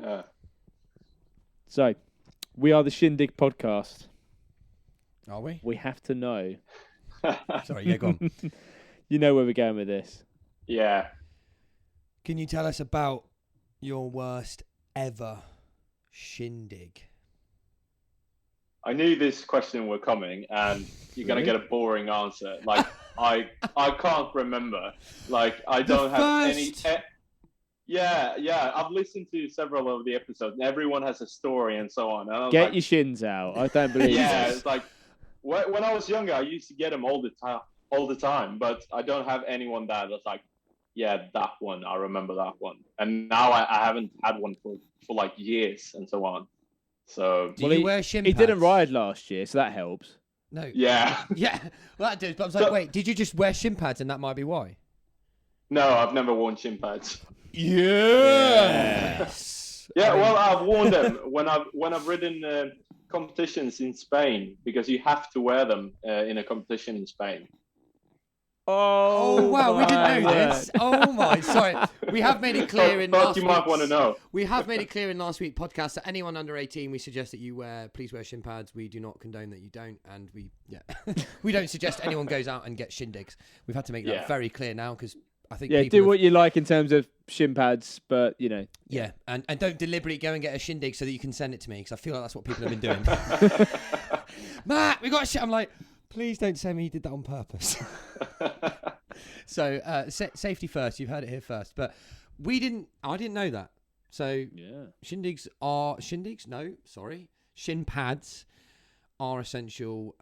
Yeah. So, we are the Shindig podcast. Are we? We have to know. Sorry, yeah, go on. You know where we're going with this. Yeah. Can you tell us about your worst ever shindig? I knew this question were coming, and you're gonna get a boring answer. Like I can't remember. Like I don't have any. Yeah. I've listened to several of the episodes, and everyone has a story and so on. And get your shins out. I don't believe. Yeah, this. It's like when I was younger, I used to get them all the time. But I don't have anyone that's like, yeah, that one. I remember that one. And now I haven't had one for like years and so on. So do you wear shin pads? He didn't ride last year, so that helps. No. Yeah. Yeah. Well, that does. But I was like, wait, did you just wear shin pads, and that might be why? No, I've never worn shin pads. Yes. Yeah. Well, I've worn them when I've ridden competitions in Spain, because you have to wear them in a competition in Spain. Oh wow, we didn't my know this. Oh my, sorry. We have made it clear in Thought last you might want to know. We have made it clear in last week's podcast that anyone under 18, we suggest that you please wear shin pads. We do not condone that you don't, and we don't suggest anyone goes out and gets shindigs. We've had to make that very clear now because I think do what you like in terms of shin pads, but you know. Yeah, and don't deliberately go and get a shindig so that you can send it to me because I feel like that's what people have been doing. Matt, we got shit. I'm like, please don't say me you did that on purpose. So safety first. You've heard it here first, but I didn't know that. So shindigs. No, sorry. Shin pads are essential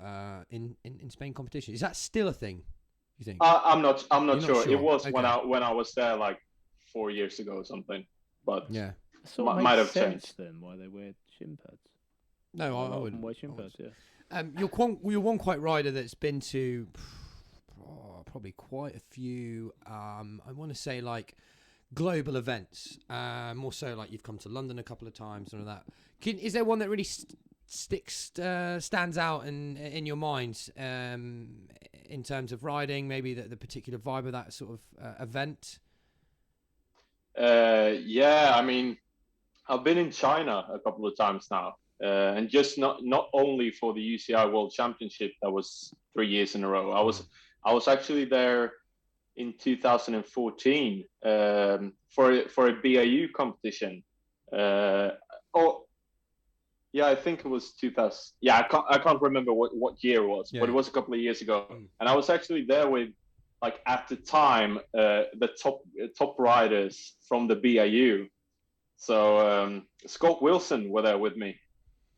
in Spain competition. Is that still a thing? You think? I'm not sure. It was okay. when I was there like 4 years ago or something. But yeah, might have changed. Then why they wear shin pads? No, I wouldn't wear shin pads. Yeah. You're one quite rider that's been to probably quite a few. I want to say like global events. More so like you've come to London a couple of times and all that. Is there one that really stands out in your mind in terms of riding? Maybe the particular vibe of that sort of event. I mean, I've been in China a couple of times now. And just not only for the UCI World Championship that was 3 years in a row. I was actually there in 2014 for a BAU competition. I think it was 2000. Yeah, I can't remember what year it was, but it was a couple of years ago. And I was actually there with, like at the time, the top riders from the BAU. So Scott Wilson were there with me.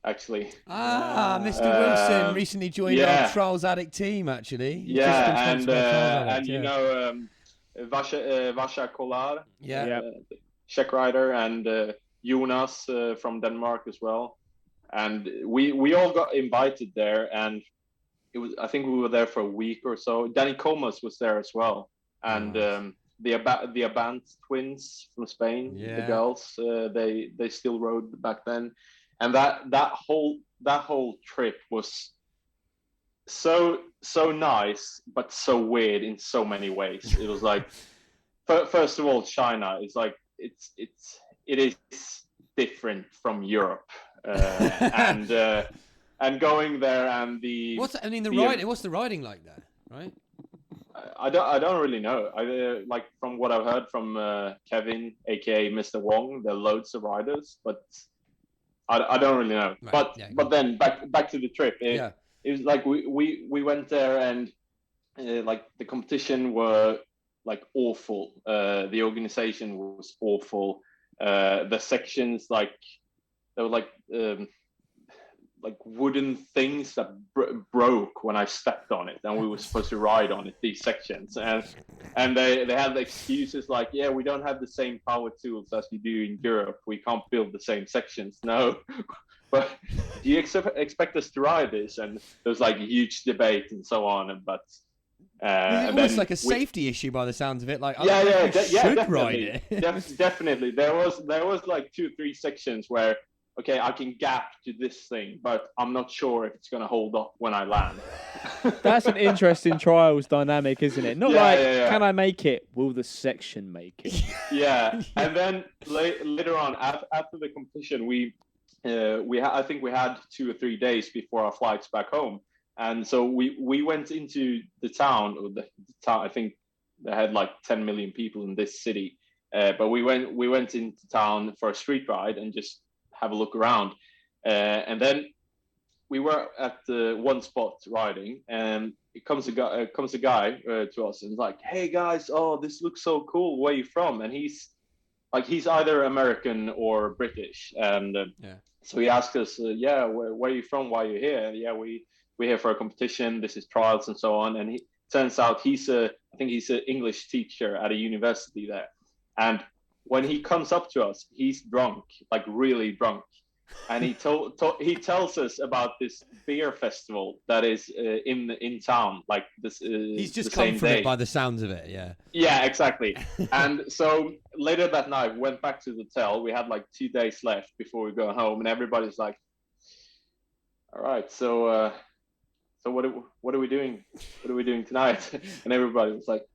Actually, Mr. Wilson recently joined our Trials Addict team. Actually, and you know Vasha Kolar, Czech rider, and Jonas from Denmark as well. And we all got invited there, and I think we were there for a week or so. Danny Comas was there as well, and the Abant twins from Spain, the girls, they still rode back then. And that whole trip was so nice, but so weird in so many ways. It was like, first of all, China is like it is different from Europe, and going there and what's the riding like there, right? I don't really know. Like from what I've heard from Kevin, aka Mr. Wong, there are loads of riders, but I don't really know. Right. But then back to the trip. It was like we went there and like the competition were like awful. The organization was awful. The sections they were like wooden things that broke when I stepped on it, and we were supposed to ride on it, these sections, and they had excuses like, we don't have the same power tools as you do in Europe, we can't build the same sections. No, but do you expect us to ride this? And there was like a huge debate and so on, but it's almost like a safety issue by the sounds of it. Like, definitely. Ride it. Definitely, there was like 2 or 3 sections where, okay, I can gap to this thing, but I'm not sure if it's going to hold up when I land. That's an interesting trials dynamic, isn't it? Not can I make it? Will the section make it? Yeah. And then later on, after the competition, I think we had 2 or 3 days before our flights back home. And so we went into the town, I think they had like 10 million people in this city. But we went into town for a street ride and just have a look around, and then we were at one spot riding, and it comes a guy to us and is like, "Hey guys, this looks so cool. Where are you from?" And he's either American or British, and so he asked us, where are you from? Why are you here? And we're here for a competition. This is trials and so on. And he turns out I think he's an English teacher at a university there, and when he comes up to us, he's drunk, like really drunk, and he tells us about this beer festival that is in town, like this. He's just come from it by the sounds of it, yeah. Yeah, exactly. And so later that night, we went back to the hotel. We had like 2 days left before we go home, and everybody's like, "All right, so so what are we doing? What are we doing tonight? And everybody was like,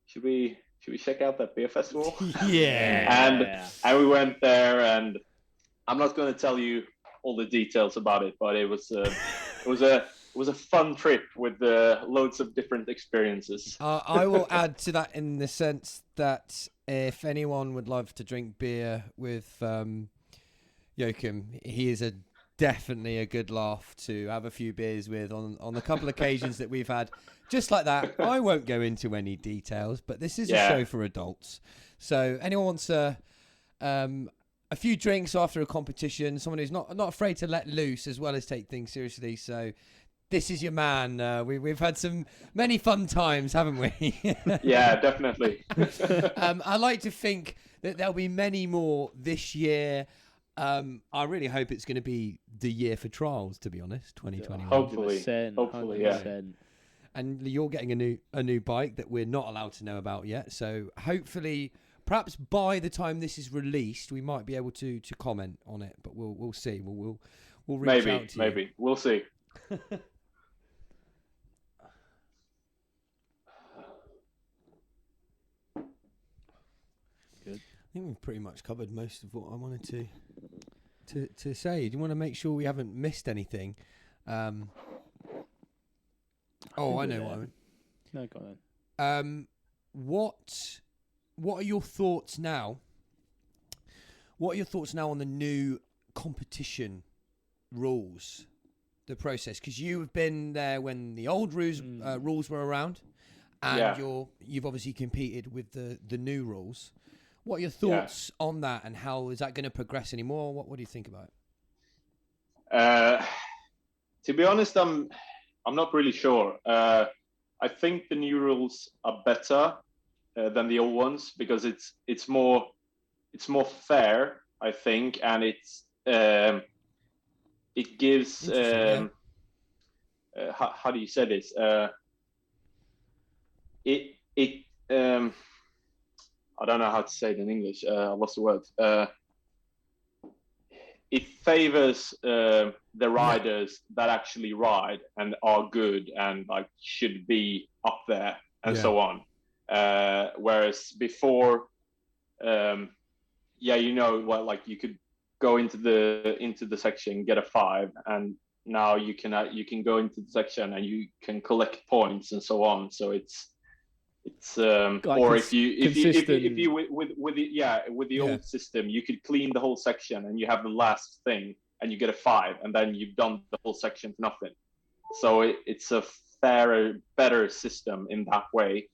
should we check out that beer festival? Yeah. And we went there, and I'm not going to tell you all the details about it, but it was a fun trip with loads of different experiences. I will add to that in the sense that if anyone would love to drink beer with JOACIM, he is definitely a good laugh to have a few beers with on the couple occasions that we've had. Just like that. I won't go into any details, but this is a show for adults. So anyone wants a few drinks after a competition, someone who's not afraid to let loose as well as take things seriously. So this is your man. We've had many fun times, haven't we? Yeah, definitely. I like to think that there'll be many more this year. I really hope it's going to be the year for trials, to be honest, 2021. Hopefully, 100%. yeah. And you're getting a new bike that we're not allowed to know about yet. So hopefully, perhaps by the time this is released, we might be able to comment on it. But we'll see. We'll reach out to you. Maybe we'll see. Good. I think we've pretty much covered most of what I wanted to say. Do you want to make sure we haven't missed anything? I know what I mean. No, go on. What are your thoughts now? What are your thoughts now on the new competition rules, the process? Because you've been there when the old rules were around, and you've obviously competed with the new rules. What are your thoughts on that, and how is that going to progress anymore? What do you think about it? To be honest, I'm not really sure. I think the new rules are better than the old ones because it's more fair, I think, and it gives how do you say this? I don't know how to say it in English. I lost the word. It favors the riders that actually ride and are good and like should be up there and so on. Whereas before, like you could go into the section, get a 5, and now you can go into the section and you can collect points and so on. So it's or if you with the old system, you could clean the whole section and you have the last thing and you get a 5, and then you've done the whole section for nothing. So it's a fairer, better system in that way.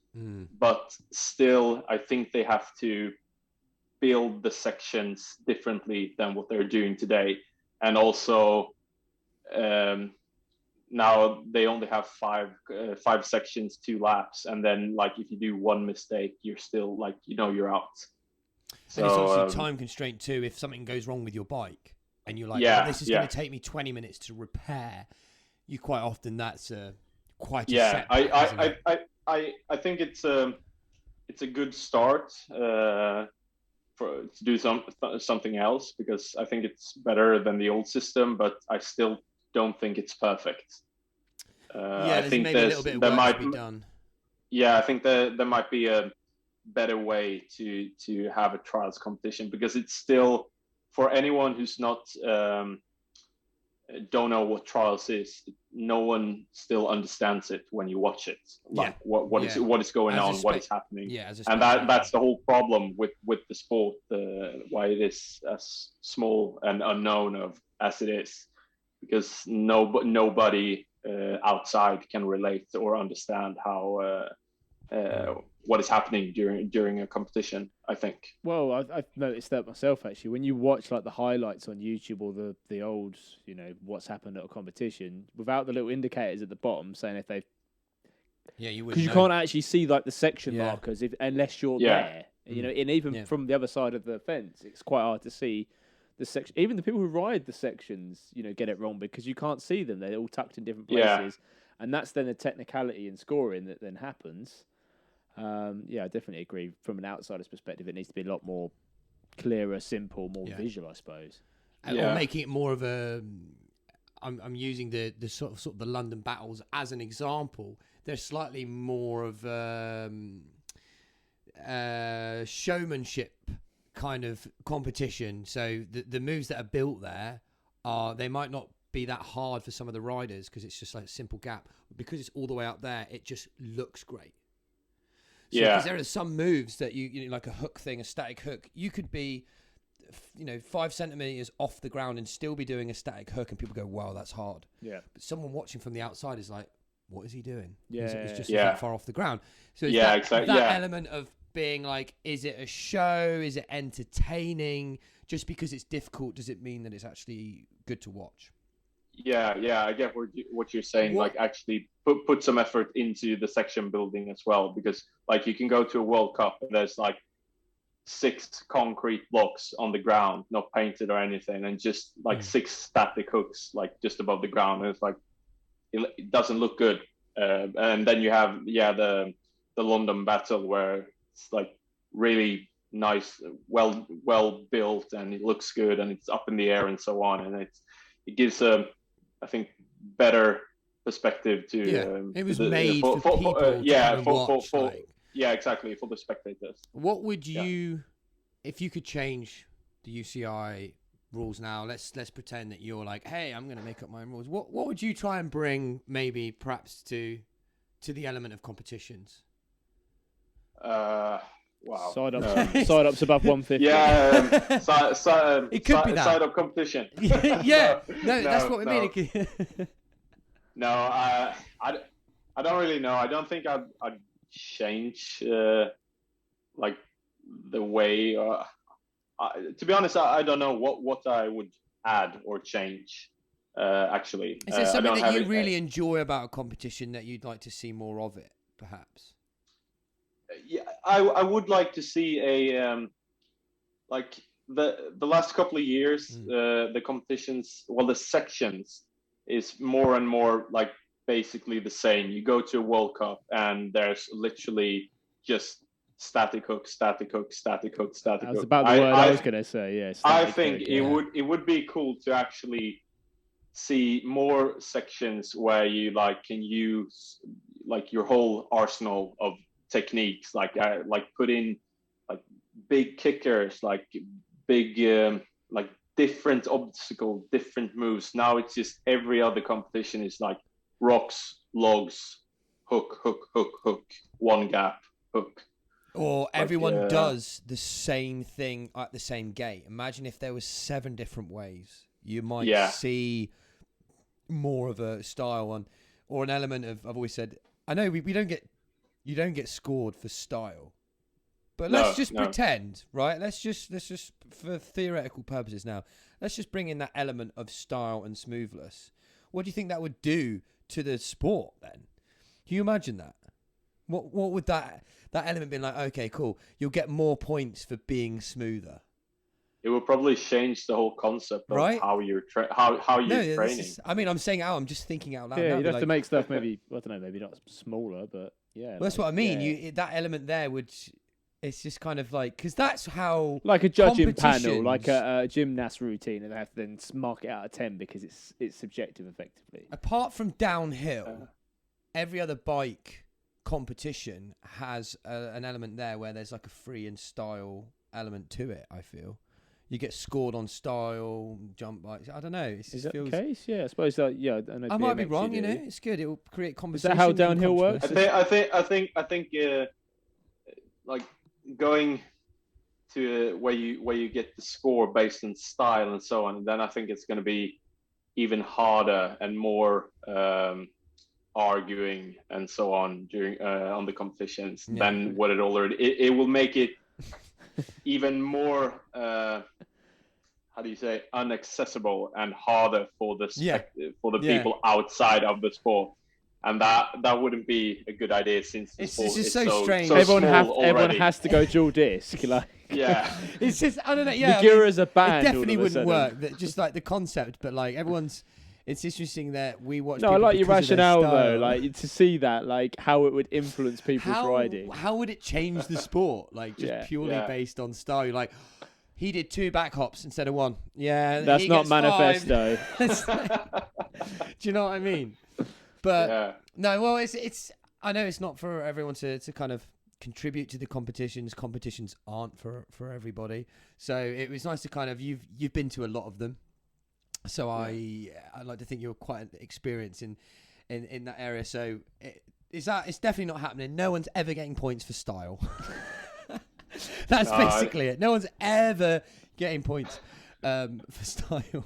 But still, I think they have to build the sections differently than what they're doing today, and also now they only have 5 sections, 2 laps, and then like if you do one mistake, you're still like you're out. So, and it's obviously time constraint too. If something goes wrong with your bike, and you're like, this is going to take me 20 minutes to repair, you quite often that's quite a setback, I think it's a good start to do something else, because I think it's better than the old system, but I still don't think it's perfect. I think maybe a little bit of work to be done. Yeah, I think there might be a better way to have a trials competition, because it's still, for anyone who's not don't know what trials is, no one still understands it when you watch it. Like what is going on, what is happening. And that's the whole problem with the sport, why it is as small and unknown as it is, because nobody outside can relate or understand how what is happening during a competition, I think. Well, I've noticed that myself, actually. When you watch like the highlights on YouTube or the old, what's happened at a competition, without the little indicators at the bottom saying if they've... Yeah, you would. Because you can't actually see like the section markers unless you're there. And even from the other side of the fence, it's quite hard to see the section. Even the people who ride the sections, get it wrong because you can't see them. They're all tucked in different places. And that's then a technicality in scoring that then happens. I definitely agree. From an outsider's perspective, it needs to be a lot more clearer, simple, more visual, I suppose. Or making it more of I'm using the sort of the London battles as an example. They're slightly more of showmanship kind of competition. So the moves that are built there they might not be that hard for some of the riders because it's just like a simple gap. Because it's all the way up there, it just looks great. So, because there are some moves that you know, like a hook thing, a static hook, you could be, 5 centimeters off the ground and still be doing a static hook, and people go, "Wow, that's hard." Yeah. But someone watching from the outside is like, "What is he doing?" Yeah. It's just that far off the ground. So it's that element of being like, is it a show? Is it entertaining? Just because it's difficult, does it mean that it's actually good to watch? Yeah, I get what you're saying. Like, actually put some effort into the section building as well, because like you can go to a World Cup and there's like 6 concrete blocks on the ground, not painted or anything, and just like 6 static hooks like just above the ground, and it's like it doesn't look good. And then you have the London battle where it's like really nice, well built, and it looks good, and it's up in the air and so on, and it gives I think better perspective to it was made for people exactly, for the spectators. What would you, if you could change the UCI rules now, let's pretend that you're like, hey, I'm going to make up my own rules. What would you try and bring maybe perhaps to the element of competitions? Wow. Side ups above 150. It could be that. Side up competition. That's what we mean. No, I don't really know. I don't think I'd change like the way. To be honest, I don't know what I would add or change. Actually, is there something that you really enjoy about a competition that you'd like to see more of it, perhaps? Yeah, I would like to see a like the last couple of years, the competitions, the sections is more and more like basically the same. You go to a World Cup and there's literally just static hook, static hook, static hook, static hook. That's about the word I was going to say. Yeah, I think it would be cool to actually see more sections where you like can use like your whole arsenal of techniques, like put in like big kickers, like big like different obstacle, different moves. Now it's just every other competition is like rocks, logs, hook, one gap, hook. Or everyone does the same thing at the same gate. Imagine if there was 7 different ways. You might see more of a style one, or an element of. I've always said, I know you don't get scored for style, but let's just pretend, right? Let's just for theoretical purposes now, let's just bring in that element of style and smoothness. What do you think that would do to the sport then? Can you imagine that? What would that element be like? Okay, cool. You'll get more points for being smoother. It will probably change the whole concept of how you're training. I'm saying I'm just thinking out loud. Yeah, you'd have to make stuff maybe, I don't know, maybe not smaller, but yeah. Well, that's what I mean. Yeah. That element there it's just kind of like, because that's how. Like a judging panel, like a gymnast routine, and they have to then mark it out of 10 because it's subjective effectively. Apart from downhill, every other bike competition has an element there where there's like a free and style element to it, I feel. You get scored on style, jump bikes. I don't know. Is that the case? Yeah, I suppose that. Yeah, I know. I might be wrong. It's good. It will create conversation. Is that how downhill works? I think like going to where you get the score based on style and so on. And then I think it's going to be even harder and more arguing and so on during on the competitions than what it already. It will make it even more how do you say, inaccessible and harder for the people outside of the sport, and that wouldn't be a good idea since the sport is so strange. So everyone has to go dual disc, like it's just, I don't know. Yeah, Gura as a band, it definitely wouldn't work. Just like the concept, but like everyone's. It's interesting that we watch. No, I like your rationale though, like to see that, like how it would influence people's riding. How would it change the sport? Like just purely based on style. You're like, he did 2 back hops instead of 1. Yeah, that's not manifesto. Do you know what I mean? But Yeah. no, well, it's. I know it's not for everyone to kind of contribute to the competitions. Competitions aren't for everybody. So it was nice to kind of you've been to a lot of them. So I'd like to think you're quite experienced in that area. So it's definitely not happening. No one's ever getting points for style. That's basically it. No one's ever getting points for style.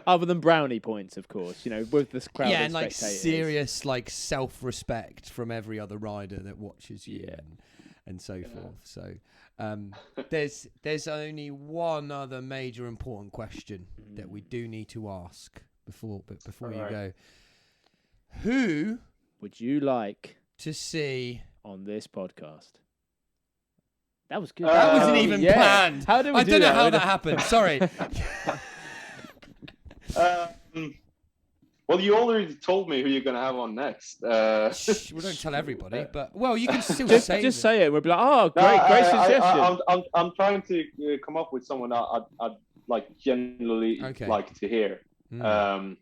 Other than brownie points, of course, with this crowd. Yeah, of and like spectators. serious self-respect from every other rider that watches you and so forth. So there's only one other major important question that we do need to ask before you go. Who would you like to see on this podcast? That was good. That wasn't even planned. How did we I don't know how that happened. Sorry. Well, you already told me who you're going to have on next. We don't tell everybody, but you can still say just say it. We'll be like, oh, great suggestion. I'm trying to come up with someone I'd like genuinely like to hear. But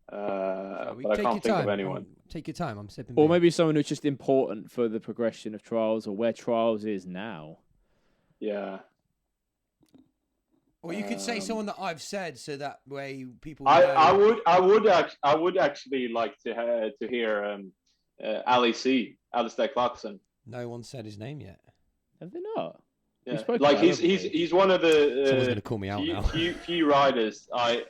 I can't think of anyone. Take your time. I'm sipping. Or maybe someone who's just important for the progression of trials or where trials is now. Yeah. Or you could say someone that I've said, so that way people. I would actually like to hear Alistair Clarkson. No one said his name yet. Have they not? Yeah. Like he's one of the someone's gonna call me out now. few riders I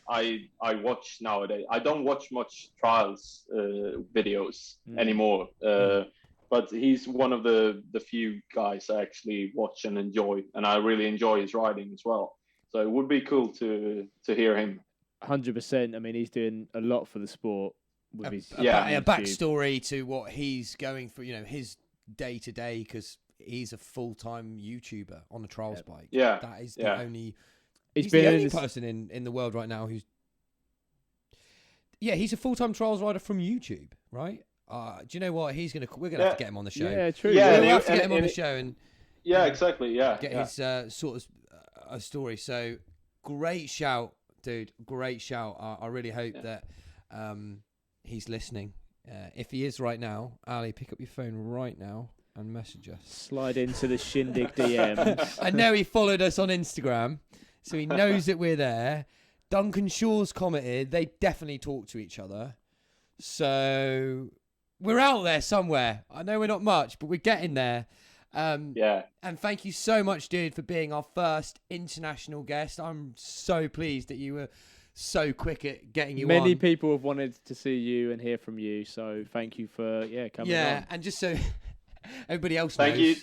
watch nowadays. I don't watch much trials videos anymore. But he's one of the few guys I actually watch and enjoy, and I really enjoy his riding as well. So it would be cool to hear him. 100%. I mean, he's doing a lot for the sport with his a backstory to what he's going through. His day to day, because he's a full-time YouTuber on a trials bike. Yeah, that is the only. He's the only person in the world right now who's. Yeah, he's a full-time trials rider from YouTube, right? Do you know what? We're gonna have to get him on the show. Yeah, true. Yeah, we'll have to get him on the show and. Yeah, exactly. Yeah, get his sort of a story. So great shout, dude. Great shout. I really hope that he's listening. If he is right now, Ali, pick up your phone right now and message us. Slide into the Shindig DM. I know he followed us on Instagram, so he knows that we're there. Duncan Shaw's commented. They definitely talk to each other. So we're out there somewhere. I know we're not much, but we're getting there. And thank you so much, dude, for being our first international guest. I'm so pleased that you were so quick at getting you on. Many people have wanted to see you and hear from you, so thank you for coming on. And just so everybody else knows, thank you.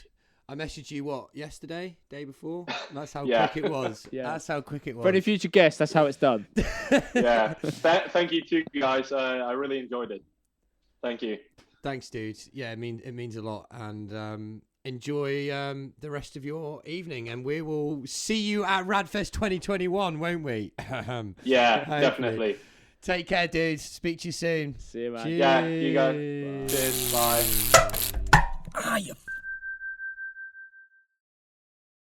I messaged you yesterday, day before. That's how quick it was. That's how quick it was. For any future guests, that's how it's done. Thank you too, guys. I really enjoyed it. Thank you. Thanks, dude. Yeah, it means a lot, and enjoy the rest of your evening, and we will see you at Radfest 2021, won't we? Yeah, definitely. Take care, dudes. Speak to you soon. See you, man. Cheers. Yeah, you guys. Cheers. Bye. You